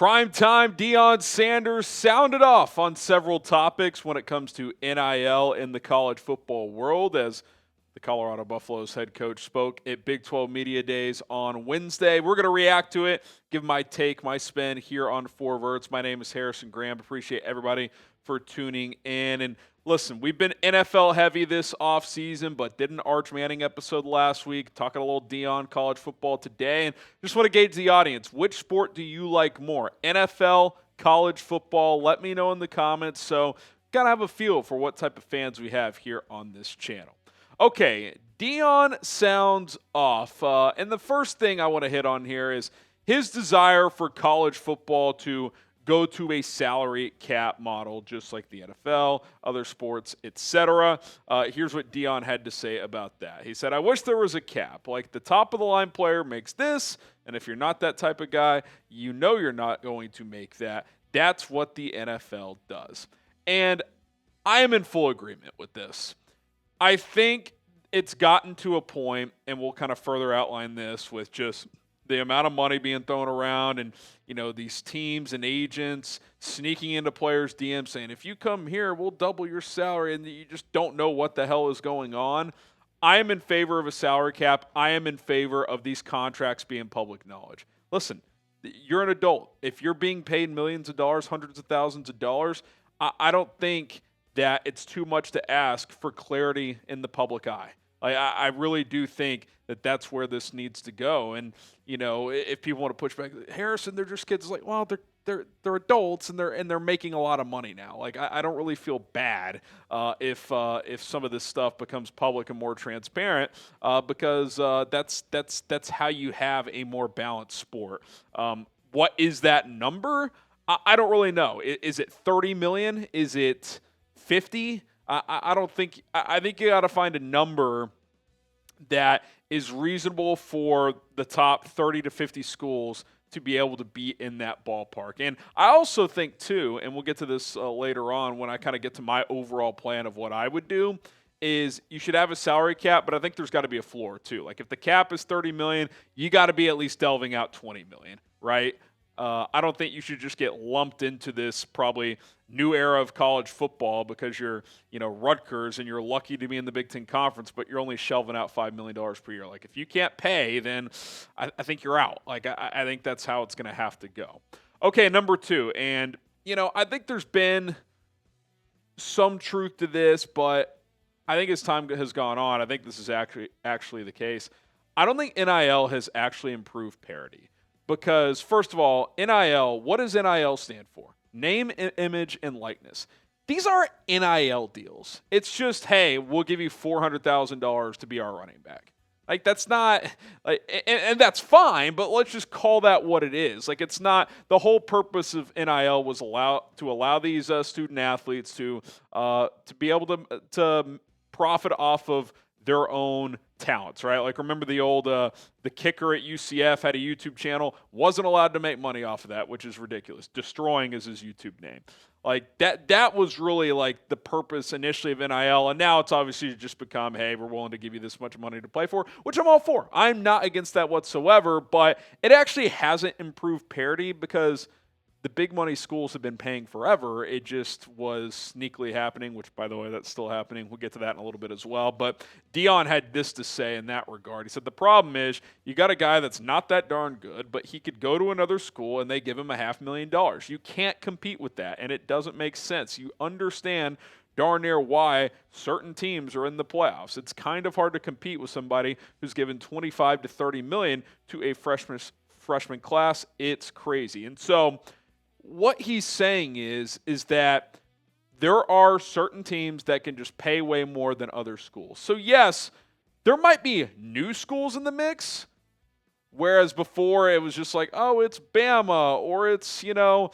Primetime Deion Sanders sounded off on several topics when it comes to NIL in the college football world as the Colorado Buffaloes head coach spoke at Big 12 Media Days on Wednesday. We're going to react to it, give my take, my spin here on Verts. My name is Harrison Graham. Appreciate everybody for tuning in. And listen, we've been NFL heavy this offseason, but did an Arch Manning episode last week, talking a little Deion college football today. And just want to gauge the audience. Which sport do you like more? NFL, college football? Let me know in the comments. So got to have a feel for what type of fans we have here on this channel. Okay, Deion sounds off. And the first thing I want to hit on here is his desire for college football to go to a salary cap model, just like the NFL, other sports, etc. Here's what Deion had to say about that. He said, I wish there was a cap. Like the top of the line player makes this, and if you're not that type of guy, you know you're not going to make that. That's what the NFL does. And I am in full agreement with this. I think it's gotten to a point, and we'll kind of further outline this with just the amount of money being thrown around and, you know, these teams and agents sneaking into players' DMs saying, if you come here, we'll double your salary, and you just don't know what the hell is going on. I am in favor of a salary cap. I am in favor of these contracts being public knowledge. Listen, you're an adult. If you're being paid millions of dollars, hundreds of thousands of dollars, I don't think that it's too much to ask for clarity in the public eye. I really do think that that's where this needs to go. And, you know, if people want to push back, Harrison, they're just kids. Like, well, they're adults and they're making a lot of money now. Like, I don't really feel bad if some of this stuff becomes public and more transparent because that's how you have a more balanced sport. What is that number? I don't really know. Is it 30 million? Is it 50? I don't think – I think you got to find a number that is reasonable for the top 30 to 50 schools to be able to be in that ballpark. And I also think, too, and we'll get to this later on when I kind of get to my overall plan of what I would do, is you should have a salary cap, but I think there's got to be a floor, too. Like if the cap is $30 million, you got to be at least delving out $20 million, right? I don't think you should just get lumped into this probably new era of college football because you're, you know, Rutgers and you're lucky to be in the Big Ten Conference, but you're only shelving out $5 million per year. Like if you can't pay, then I think you're out. Like I think that's how it's going to have to go. Okay, number two, and, you know, I think there's been some truth to this, but I think as time has gone on, I think this is actually the case. I don't think NIL has actually improved parity. Because, first of all, NIL, what does NIL stand for? Name, image, and likeness. These aren't NIL deals. It's just, hey, we'll give you $400,000 to be our running back. Like, that's not, like, and that's fine, but let's just call that what it is. Like, it's not, the whole purpose of NIL was to allow these student athletes to be able to profit off of their own talents, right? Like remember the old the kicker at UCF had a YouTube channel, wasn't allowed to make money off of that, which is ridiculous. Destroying is his YouTube name. Like that was really like the purpose initially of NIL, and now it's obviously just become, hey, we're willing to give you this much money to play for, which I'm all for. I'm not against that whatsoever, but it actually hasn't improved parity because the big money schools have been paying forever. It just was sneakily happening, which, by the way, that's still happening. We'll get to that in a little bit as well. But Deion had this to say in that regard. He said, the problem is you got a guy that's not that darn good, but he could go to another school and they give him $500,000. You can't compete with that, and it doesn't make sense. You understand darn near why certain teams are in the playoffs. It's kind of hard to compete with somebody who's given $25 to $30 million to a freshman class. It's crazy. And so what he's saying is that there are certain teams that can just pay way more than other schools. So yes, there might be new schools in the mix, whereas before it was just like, oh, it's Bama or it's, you know,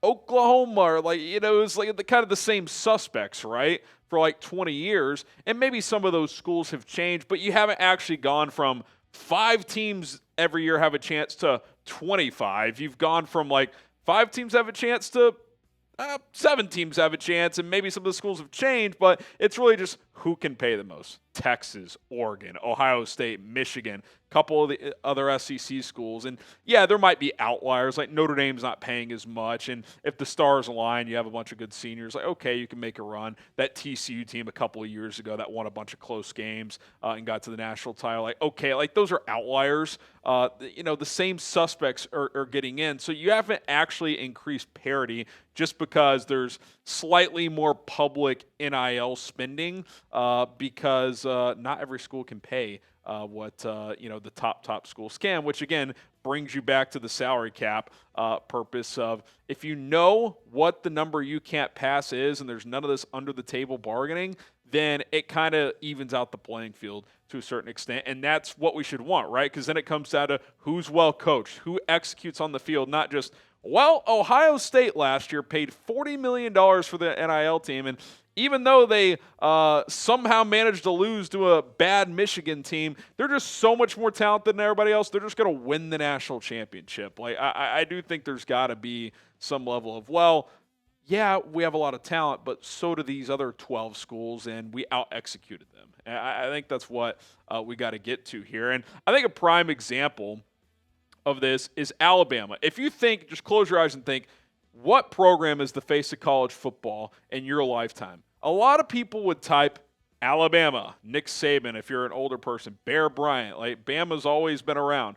Oklahoma, or like, you know, it was like the kind of the same suspects, right, for like 20 years. And maybe some of those schools have changed, but you haven't actually gone from 5 teams every year have a chance to 25. You've gone from like 5 teams have a chance to 7 teams have a chance, and maybe some of the schools have changed, but it's really just who can pay the most? Texas, Oregon, Ohio State, Michigan, a couple of the other SEC schools. And yeah, there might be outliers, like Notre Dame's not paying as much. And if the stars align, you have a bunch of good seniors, like, okay, you can make a run. That TCU team a couple of years ago that won a bunch of close games and got to the national title, like, okay, like those are outliers. The same suspects are getting in. So you haven't actually increased parity just because there's slightly more public NIL spending because not every school can pay what the top schools can, which again brings you back to the salary cap purpose of if you know what the number you can't pass is and there's none of this under the table bargaining, then it kind of evens out the playing field to a certain extent. And that's what we should want, right? Because then it comes down to who's well coached, who executes on the field, not just, well, Ohio State last year paid $40 million for the NIL team, and even though they somehow managed to lose to a bad Michigan team, they're just so much more talented than everybody else. They're just going to win the national championship. Like I do think there's got to be some level of, well, yeah, we have a lot of talent, but so do these other 12 schools, and we out-executed them. And I think that's what we got to get to here. And I think a prime example of this is Alabama. If you think, just close your eyes and think, what program is the face of college football in your lifetime? A lot of people would type Alabama, Nick Saban, if you're an older person, Bear Bryant. Like, Bama's always been around.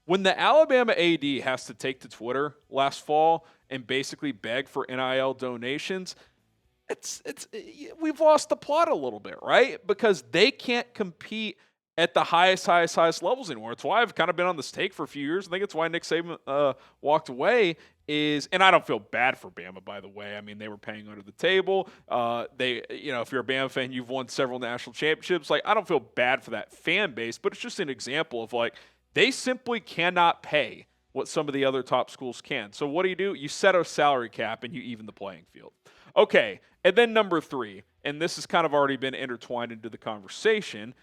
When the Alabama AD has to take to Twitter last fall and basically beg for NIL donations, we've lost the plot a little bit, right? Because they can't compete at the highest levels anymore. It's why I've kind of been on this take for a few years. I think it's why Nick Saban walked away and I don't feel bad for Bama, by the way. I mean, they were paying under the table. If you're a Bama fan, you've won several national championships. Like, I don't feel bad for that fan base, but it's just an example of, like, they simply cannot pay what some of the other top schools can. So what do? You set a salary cap and you even the playing field. Okay, and then number 3, and this has kind of already been intertwined into the conversation,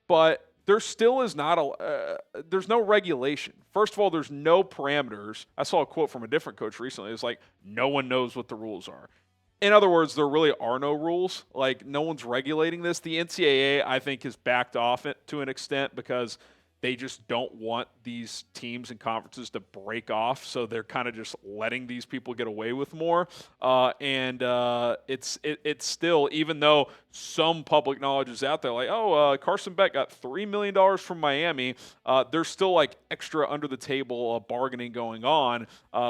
but there still is there's no regulation. First of all, there's no parameters. I saw a quote from a different coach recently. It's like, no one knows what the rules are. In other words, there really are no rules. Like, no one's regulating this. The NCAA, I think, has backed off it to an extent because they just don't want these teams and conferences to break off, so they're kind of just letting these people get away with more. It's still, even though some public knowledge is out there, like, Carson Beck got $3 million from Miami, there's still like extra under the table bargaining going on,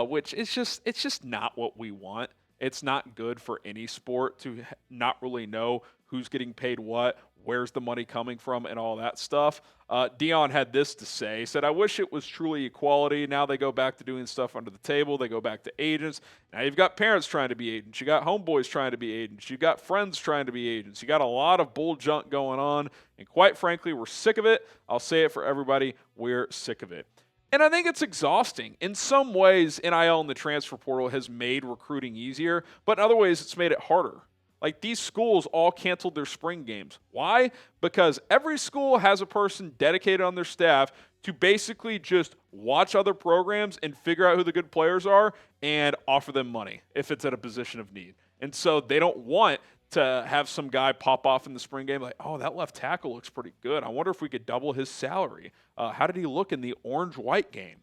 which it's just not what we want. It's not good for any sport to not really know who's getting paid what, where's the money coming from, and all that stuff. Deion had this to say. He said, I wish it was truly equality. Now they go back to doing stuff under the table. They go back to agents. Now you've got parents trying to be agents. You got homeboys trying to be agents. You got friends trying to be agents. You got a lot of bull junk going on, and quite frankly, we're sick of it. I'll say it for everybody. We're sick of it. And I think it's exhausting. In some ways, NIL and the transfer portal has made recruiting easier, but in other ways, it's made it harder. Like, these schools all canceled their spring games. Why? Because every school has a person dedicated on their staff to basically just watch other programs and figure out who the good players are and offer them money if it's at a position of need. And so they don't want to have some guy pop off in the spring game like, oh, that left tackle looks pretty good. I wonder if we could double his salary. How did he look in the orange-white game?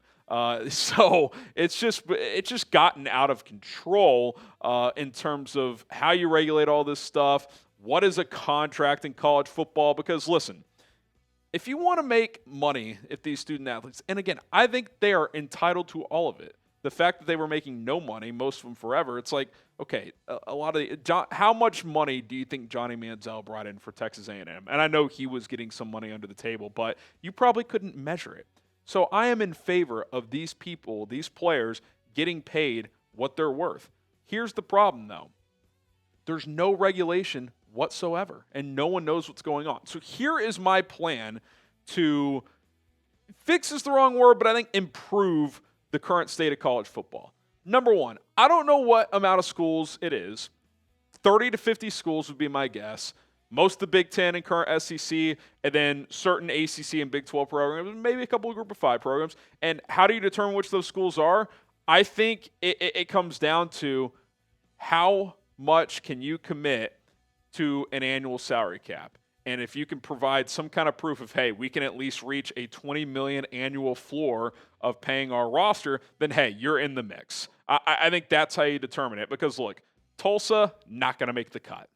So it's just gotten out of control in terms of how you regulate all this stuff. What is a contract in college football? Because listen, if you want to make money, if these student athletes, and again, I think they are entitled to all of it. The fact that they were making no money, most of them forever, it's like, okay, a lot of how much money do you think Johnny Manziel brought in for Texas A&M? And I know he was getting some money under the table, but you probably couldn't measure it. So I am in favor of these people, these players, getting paid what they're worth. Here's the problem, though. There's no regulation whatsoever, and no one knows what's going on. So here is my plan to fix is the wrong word, but I think improve the current state of college football. Number 1, I don't know what amount of schools it is. 30 to 50 schools would be my guess. Most of the Big Ten and current SEC, and then certain ACC and Big 12 programs, maybe a couple of Group of 5 programs. And how do you determine which those schools are? I think it comes down to how much can you commit to an annual salary cap. And if you can provide some kind of proof of, hey, we can at least reach a $20 million annual floor of paying our roster, then hey, you're in the mix. I think that's how you determine it. Because look, Tulsa not going to make the cut,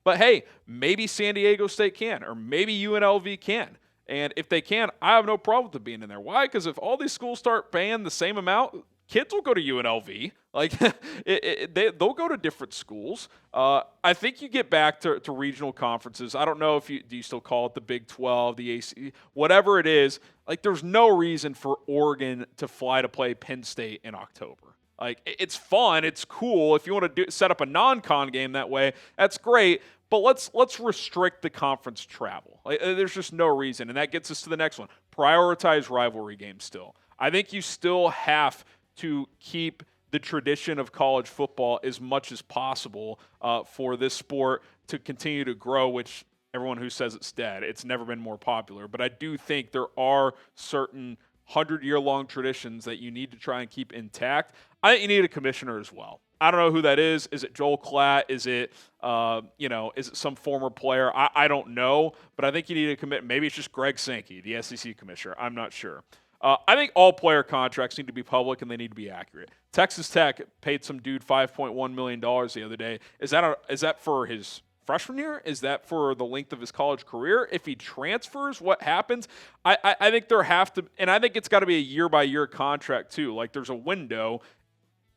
but hey, maybe San Diego State can, or maybe UNLV can. And if they can, I have no problem with them being in there. Why? Because if all these schools start paying the same amount, kids will go to UNLV. Like they'll go to different schools. I think you get back to regional conferences. I don't know if do you still call it the Big 12, the AC, whatever it is. Like there's no reason for Oregon to fly to play Penn State in October. Like it's fun, it's cool. If you want to set up a non-con game that way, that's great. But let's restrict the conference travel. Like, there's just no reason, and that gets us to the next one. Prioritize rivalry games still. I think you still have to keep the tradition of college football as much as possible for this sport to continue to grow, which everyone who says it's dead, it's never been more popular. But I do think there are certain 100-year-long traditions that you need to try and keep intact. I think you need a commissioner as well. I don't know who that is. Is it Joel Klatt? Is it, is it some former player? I don't know, but I think you need to commit. Maybe it's just Greg Sankey, the SEC commissioner. I'm not sure. I think all player contracts need to be public and they need to be accurate. Texas Tech paid some dude $5.1 million the other day. Is that for his freshman year? Is that for the length of his college career? If he transfers, what happens? I think there have to, and I think it's got to be a year-by-year contract too. Like there's a window.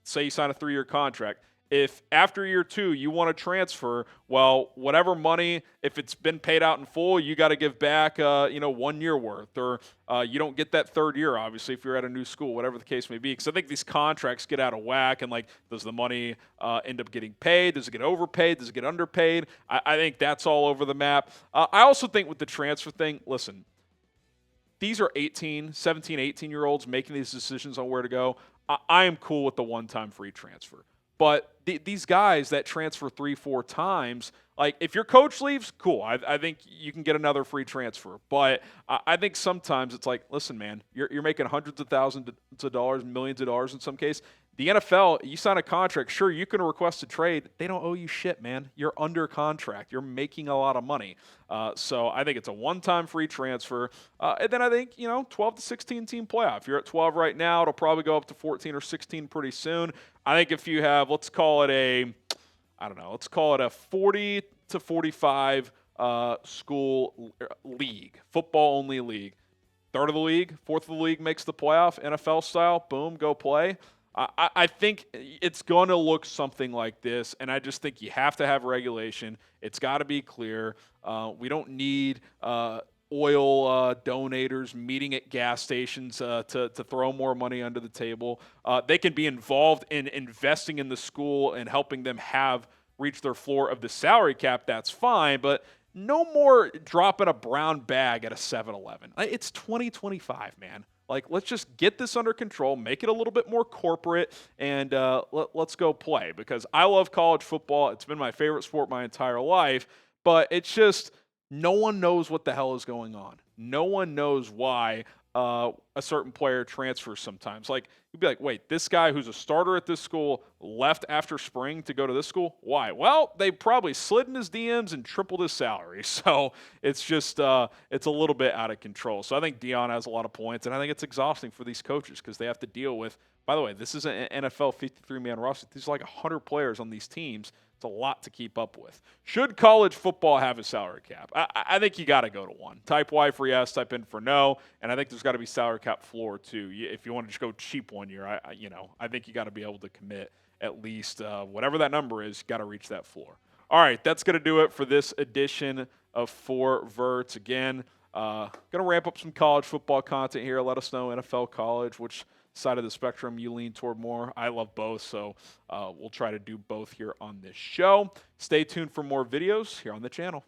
Say you sign a 3-year contract. If after year 2 you want to transfer, well, whatever money, if it's been paid out in full, you got to give back, 1 year worth, or you don't get that 3rd year, obviously, if you're at a new school, whatever the case may be. Because I think these contracts get out of whack, and like, does the money end up getting paid? Does it get overpaid? Does it get underpaid? I think that's all over the map. I also think with the transfer thing, listen, these are 17, 18-year-olds making these decisions on where to go. I am cool with the one-time free transfer. But these guys that transfer 3-4 times, like if your coach leaves, cool. I think you can get another free transfer. But I think sometimes it's like, listen, man, you're making hundreds of thousands of dollars, millions of dollars in some case. The NFL, you sign a contract, sure, you can request a trade. They don't owe you shit, man. You're under contract. You're making a lot of money. So I think it's a one-time free transfer. And then I think, 12 to 16 team playoff. You're at 12 right now. It'll probably go up to 14 or 16 pretty soon. I think if you have, let's call it a 40 to 45 school league, football-only league. Third of the league, fourth of the league makes the playoff, NFL style, boom, go play. I think it's going to look something like this, and I just think you have to have regulation. It's got to be clear. We don't need oil donators meeting at gas stations to throw more money under the table. They can be involved in investing in the school and helping them reach their floor of the salary cap. That's fine, but no more dropping a brown bag at a 7-Eleven. It's 2025, man. Like, let's just get this under control, make it a little bit more corporate, and let's go play. Because I love college football. It's been my favorite sport my entire life. But it's just no one knows what the hell is going on. No one knows why a certain player transfers sometimes. Like, you'd be like, wait, this guy who's a starter at this school left after spring to go to this school? Why? Well, they probably slid in his DMs and tripled his salary. So it's just, it's a little bit out of control. So I think Deion has a lot of points, and I think it's exhausting for these coaches because they have to deal with, by the way, this is an NFL 53-man roster. There's like 100 players on these teams. It's a lot to keep up with. Should college football have a salary cap? I think you got to go to one. Type Y for yes, type in for no, and I think there's got to be salary cap floor too. If you want to just go cheap 1 year, I think you got to be able to commit at least whatever that number is. Got to reach that floor. All right, that's going to do it for this edition of 4 Verts. Again, going to ramp up some college football content here. Let us know NFL, college, which side of the spectrum you lean toward more. I love both, so we'll try to do both here on this show. Stay tuned for more videos here on the channel.